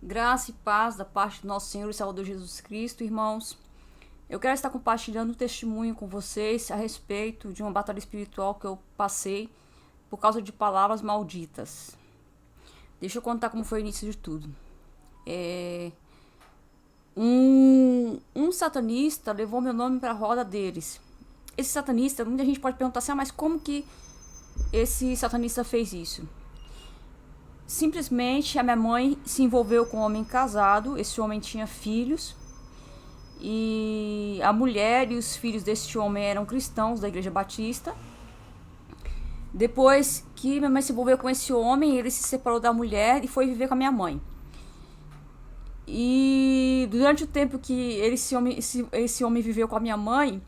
Graça e paz da parte do nosso Senhor e Salvador Jesus Cristo, irmãos. Eu quero estar compartilhando um testemunho com vocês a respeito de uma batalha espiritual que eu passei por causa de palavras malditas. Deixa eu contar como foi o início de tudo. Um satanista levou meu nome para a roda deles. Esse satanista, muita gente pode perguntar assim, mas como que esse satanista fez isso? Simplesmente a minha mãe se envolveu com um homem casado. Esse homem tinha filhos e a mulher e os filhos desse homem eram cristãos da Igreja Batista. Depois que minha mãe se envolveu com esse homem, ele se separou da mulher e foi viver com a minha mãe. E durante o tempo que esse homem viveu com a minha mãe,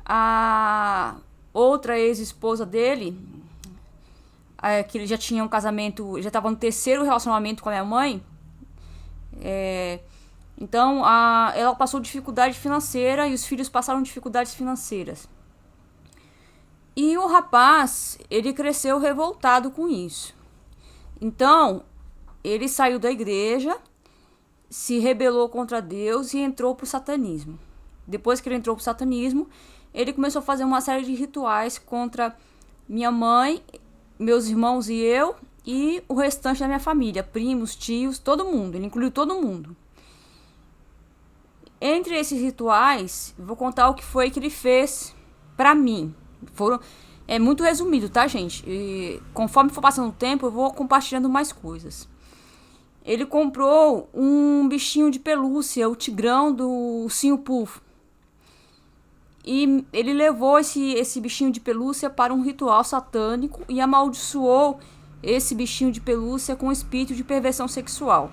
a outra ex-esposa dele, que ele já tinha um casamento, já estava no terceiro relacionamento com a minha mãe, então ela passou dificuldade financeira e os filhos passaram dificuldades financeiras. E o rapaz, ele cresceu revoltado com isso. Então, ele saiu da igreja, se rebelou contra Deus e entrou pro satanismo. Depois que ele entrou pro satanismo, ele começou a fazer uma série de rituais contra minha mãe, meus irmãos e eu, e o restante da minha família, primos, tios, todo mundo. Ele incluiu todo mundo. Entre esses rituais, vou contar o que foi que ele fez pra mim. É muito resumido, tá, gente? E conforme for passando o tempo, eu vou compartilhando mais coisas. Ele comprou um bichinho de pelúcia, o tigrão do ursinho Puff. E ele levou esse bichinho de pelúcia para um ritual satânico e amaldiçoou esse bichinho de pelúcia com o espírito de perversão sexual.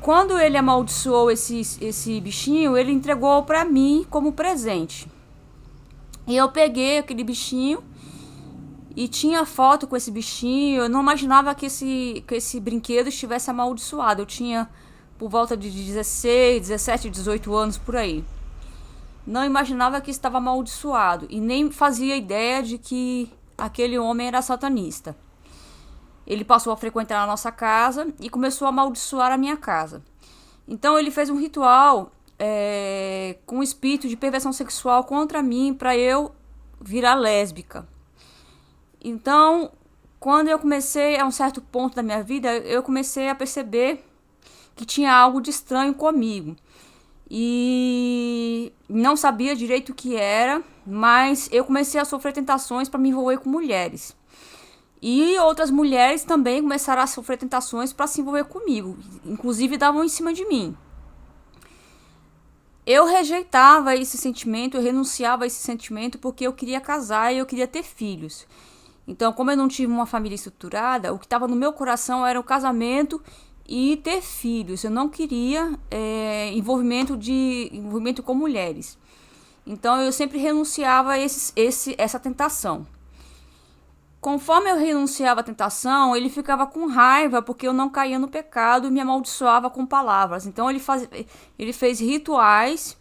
Quando ele amaldiçoou esse bichinho, ele entregou para mim como presente. E eu peguei aquele bichinho e tinha foto com esse bichinho. Eu não imaginava que esse brinquedo estivesse amaldiçoado. Eu tinha por volta de 16, 17, 18 anos por aí. Não imaginava que estava amaldiçoado e nem fazia ideia de que aquele homem era satanista. Ele passou a frequentar a nossa casa e começou a amaldiçoar a minha casa. Então ele fez um ritual com o espírito de perversão sexual contra mim para eu virar lésbica. Então, quando eu comecei a um certo ponto da minha vida, eu comecei a perceber que tinha algo de estranho comigo. E não sabia direito o que era, mas eu comecei a sofrer tentações para me envolver com mulheres. E outras mulheres também começaram a sofrer tentações para se envolver comigo, inclusive davam em cima de mim. Eu rejeitava esse sentimento, eu renunciava a esse sentimento porque eu queria casar e eu queria ter filhos. Então, como eu não tive uma família estruturada, o que estava no meu coração era o casamento e ter filhos. Eu não queria envolvimento com mulheres. Então, eu sempre renunciava a essa tentação. Conforme eu renunciava à tentação, ele ficava com raiva porque eu não caía no pecado e me amaldiçoava com palavras. Então ele fez rituais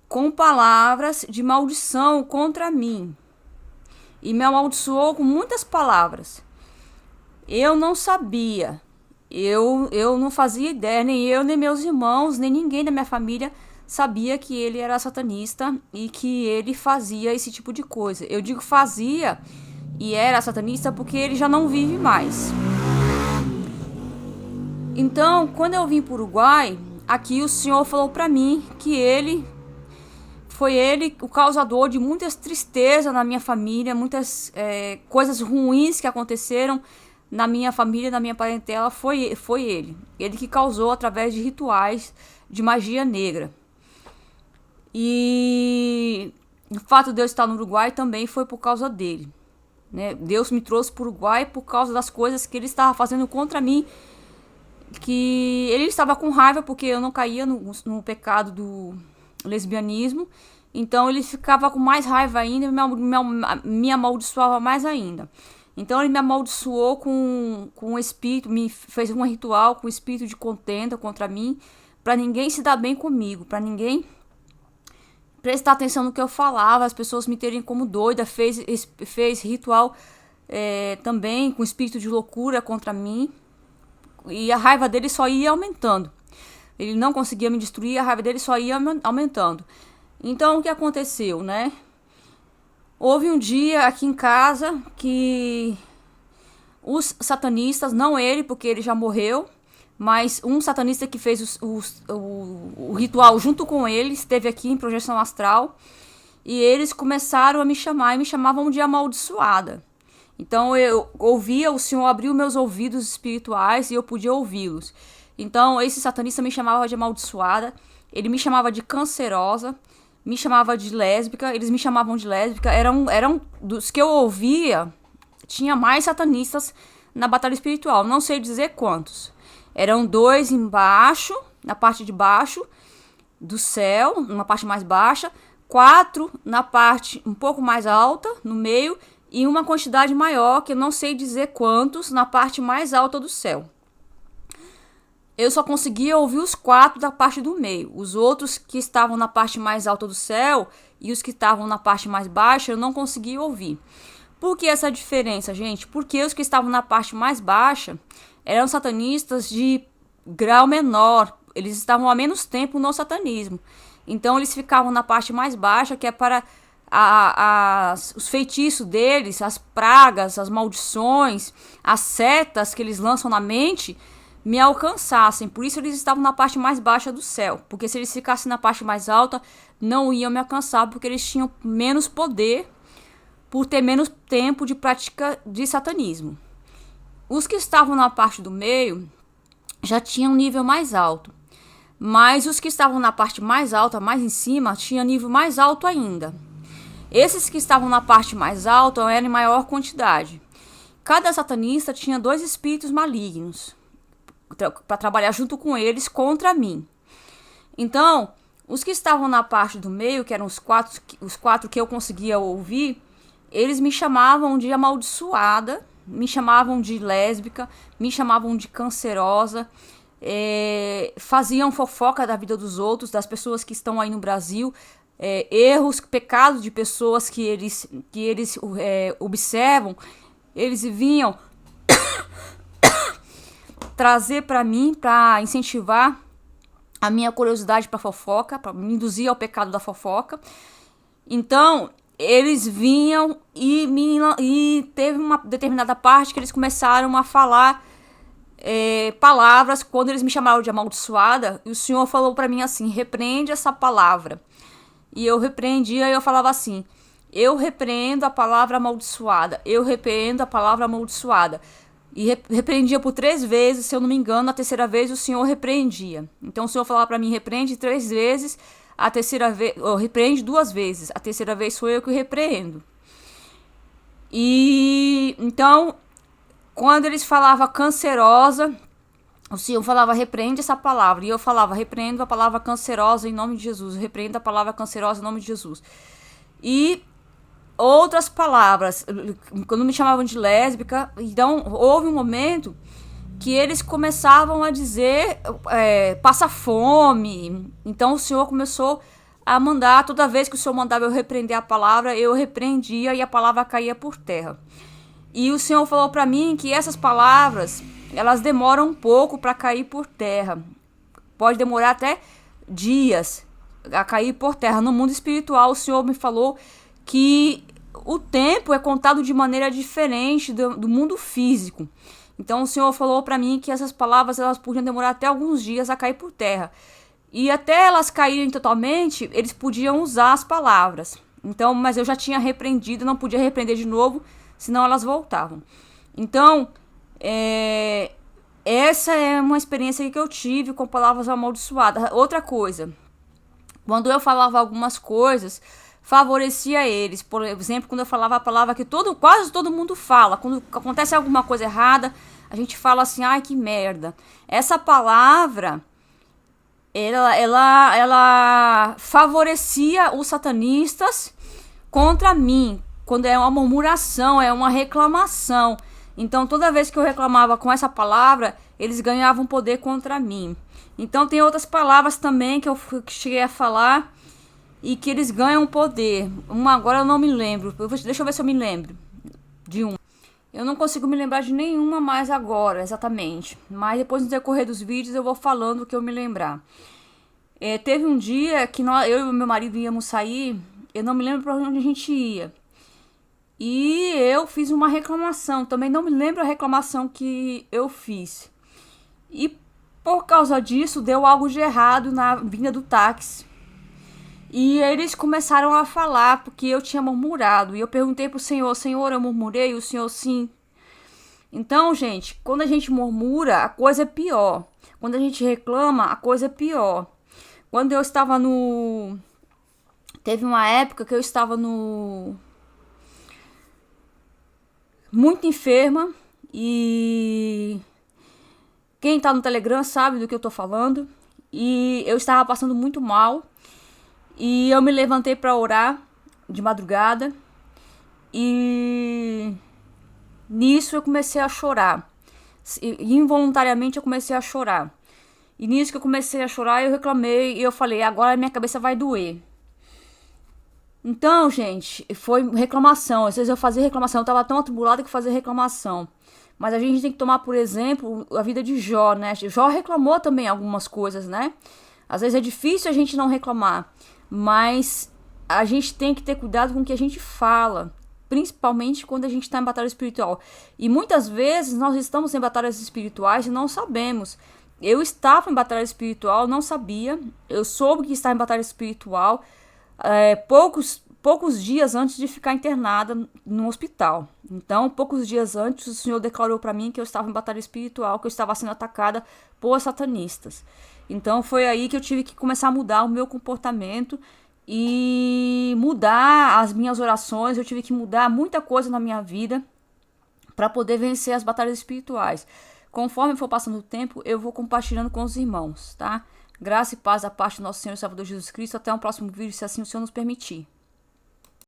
com palavras de maldição contra mim. E me amaldiçoou com muitas palavras. Eu não sabia. Eu não fazia ideia, nem eu, nem meus irmãos, nem ninguém da minha família sabia que ele era satanista e que ele fazia esse tipo de coisa. Eu digo fazia e era satanista porque ele já não vive mais. Então, quando eu vim para o Uruguai, aqui o Senhor falou para mim que foi ele o causador de muitas tristezas na minha família, muitas coisas ruins que aconteceram na minha família, na minha parentela, foi ele. Ele que causou através de rituais de magia negra. E o fato de eu estar no Uruguai também foi por causa dele. Né? Deus me trouxe para o Uruguai por causa das coisas que ele estava fazendo contra mim, que ele estava com raiva porque eu não caía no pecado do lesbianismo. Então ele ficava com mais raiva ainda e me amaldiçoava mais ainda. Então ele me amaldiçoou com o espírito, me fez um ritual com o espírito de contenda contra mim, para ninguém se dar bem comigo, para ninguém prestar atenção no que eu falava, as pessoas me terem como doida. Fez ritual também com espírito de loucura contra mim. e a raiva dele só ia aumentando. Ele não conseguia me destruir, a raiva dele só ia aumentando. Então, o que aconteceu, né? Houve um dia aqui em casa que os satanistas, não ele, porque ele já morreu, mas um satanista que fez o ritual junto com ele, esteve aqui em projeção astral, e eles começaram a me chamar, e me chamavam de amaldiçoada. Então eu ouvia, o Senhor abriu meus ouvidos espirituais e eu podia ouvi-los. Então esse satanista me chamava de amaldiçoada, ele me chamava de cancerosa, me chamava de lésbica, eles me chamavam de lésbica, eram dos que eu ouvia, tinha mais satanistas na batalha espiritual, não sei dizer quantos. Eram 2 embaixo, na parte de baixo do céu, numa parte mais baixa, 4 na parte um pouco mais alta, no meio, e uma quantidade maior, que eu não sei dizer quantos, na parte mais alta do céu. Eu só conseguia ouvir os 4 da parte do meio. Os outros que estavam na parte mais alta do céu e os que estavam na parte mais baixa, eu não conseguia ouvir. Por que essa diferença, gente? Porque os que estavam na parte mais baixa eram satanistas de grau menor. Eles estavam há menos tempo no satanismo. Então eles ficavam na parte mais baixa, que é para os feitiços deles, as pragas, as maldições, as setas que eles lançam na mente me alcançassem. Por isso eles estavam na parte mais baixa do céu. Porque se eles ficassem na parte mais alta, não iam me alcançar, porque eles tinham menos poder por ter menos tempo de prática de satanismo. Os que estavam na parte do meio já tinham um nível mais alto. Mas os que estavam na parte mais alta, mais em cima, tinham nível mais alto ainda. Esses que estavam na parte mais alta eram em maior quantidade. Cada satanista tinha 2 espíritos malignos para trabalhar junto com eles contra mim. Então, os que estavam na parte do meio, que eram os quatro que eu conseguia ouvir, eles me chamavam de amaldiçoada, me chamavam de lésbica, me chamavam de cancerosa, faziam fofoca da vida dos outros, das pessoas que estão aí no Brasil, erros, pecados de pessoas que eles observam, eles vinham trazer para mim, para incentivar a minha curiosidade para fofoca, para me induzir ao pecado da fofoca. Então, eles vinham e teve uma determinada parte que eles começaram a falar palavras, quando eles me chamaram de amaldiçoada, e o Senhor falou para mim assim: repreende essa palavra. E eu repreendia e eu falava assim: eu repreendo a palavra amaldiçoada, eu repreendo a palavra amaldiçoada. E repreendia por 3 vezes, se eu não me engano, na terceira vez o Senhor repreendia. Então o Senhor falava para mim: repreende 3 vezes, a terceira vez, repreende 2 vezes, a terceira vez sou eu que repreendo. E então, quando eles falavam cancerosa, o Senhor falava: repreende essa palavra. E eu falava: repreendo a palavra cancerosa em nome de Jesus. Repreendo a palavra cancerosa em nome de Jesus. E outras palavras, quando me chamavam de lésbica, então houve um momento que eles começavam a dizer passa fome. Então o Senhor começou a mandar, toda vez que o Senhor mandava eu repreender a palavra, eu repreendia e a palavra caía por terra. E o Senhor falou para mim que essas palavras, elas demoram um pouco para cair por terra. Pode demorar até dias a cair por terra. No mundo espiritual, o Senhor me falou que o tempo é contado de maneira diferente do mundo físico. Então o Senhor falou para mim que essas palavras, elas podiam demorar até alguns dias a cair por terra. E até elas caírem totalmente, eles podiam usar as palavras. Então, mas eu já tinha repreendido, não podia repreender de novo, senão elas voltavam. Então, essa é uma experiência que eu tive com palavras amaldiçoadas. Outra coisa, quando eu falava algumas coisas, favorecia eles. Por exemplo, quando eu falava a palavra que quase todo mundo fala, quando acontece alguma coisa errada, a gente fala assim: ai, que merda. Essa palavra, ela favorecia os satanistas contra mim, quando é uma murmuração, é uma reclamação. Então, toda vez que eu reclamava com essa palavra, eles ganhavam poder contra mim. Então, tem outras palavras também que eu cheguei a falar e que eles ganham poder. Uma agora eu não me lembro. Deixa eu ver se eu me lembro de um. Eu não consigo me lembrar de nenhuma mais agora, exatamente. Mas depois, no decorrer dos vídeos, eu vou falando o que eu me lembrar. Teve um dia que eu e meu marido íamos sair, eu não me lembro para onde a gente ia. E eu fiz uma reclamação, também não me lembro a reclamação que eu fiz. E por causa disso, deu algo de errado na vinda do táxi. E eles começaram a falar, porque eu tinha murmurado. E eu perguntei pro Senhor, Senhor, eu murmurei? O Senhor, sim. Então, gente, quando a gente murmura, a coisa é pior. Quando a gente reclama, a coisa é pior. Quando eu estava no... Teve uma época que eu estava no... muito enferma. E... quem tá no Telegram sabe do que eu tô falando. E eu estava passando muito mal. E eu me levantei para orar de madrugada. E nisso eu comecei a chorar. Involuntariamente eu comecei a chorar. E nisso que eu comecei a chorar, eu reclamei. E eu falei, agora minha cabeça vai doer. Então, gente, foi reclamação. Às vezes eu fazia reclamação. Eu tava tão atribulada que fazia reclamação. Mas a gente tem que tomar, por exemplo, a vida de Jó, né? Jó reclamou também algumas coisas, né? Às vezes é difícil a gente não reclamar. Mas a gente tem que ter cuidado com o que a gente fala, principalmente quando a gente está em batalha espiritual. E muitas vezes nós estamos em batalhas espirituais e não sabemos. Eu estava em batalha espiritual, não sabia. Eu soube que estava em batalha espiritual poucos dias antes de ficar internada no hospital. Então, poucos dias antes, o Senhor declarou para mim que eu estava em batalha espiritual, que eu estava sendo atacada por satanistas. Então foi aí que eu tive que começar a mudar o meu comportamento e mudar as minhas orações. Eu tive que mudar muita coisa na minha vida para poder vencer as batalhas espirituais. Conforme for passando o tempo, eu vou compartilhando com os irmãos, tá? Graça e paz da parte do nosso Senhor e Salvador Jesus Cristo. Até o próximo vídeo, se assim o Senhor nos permitir.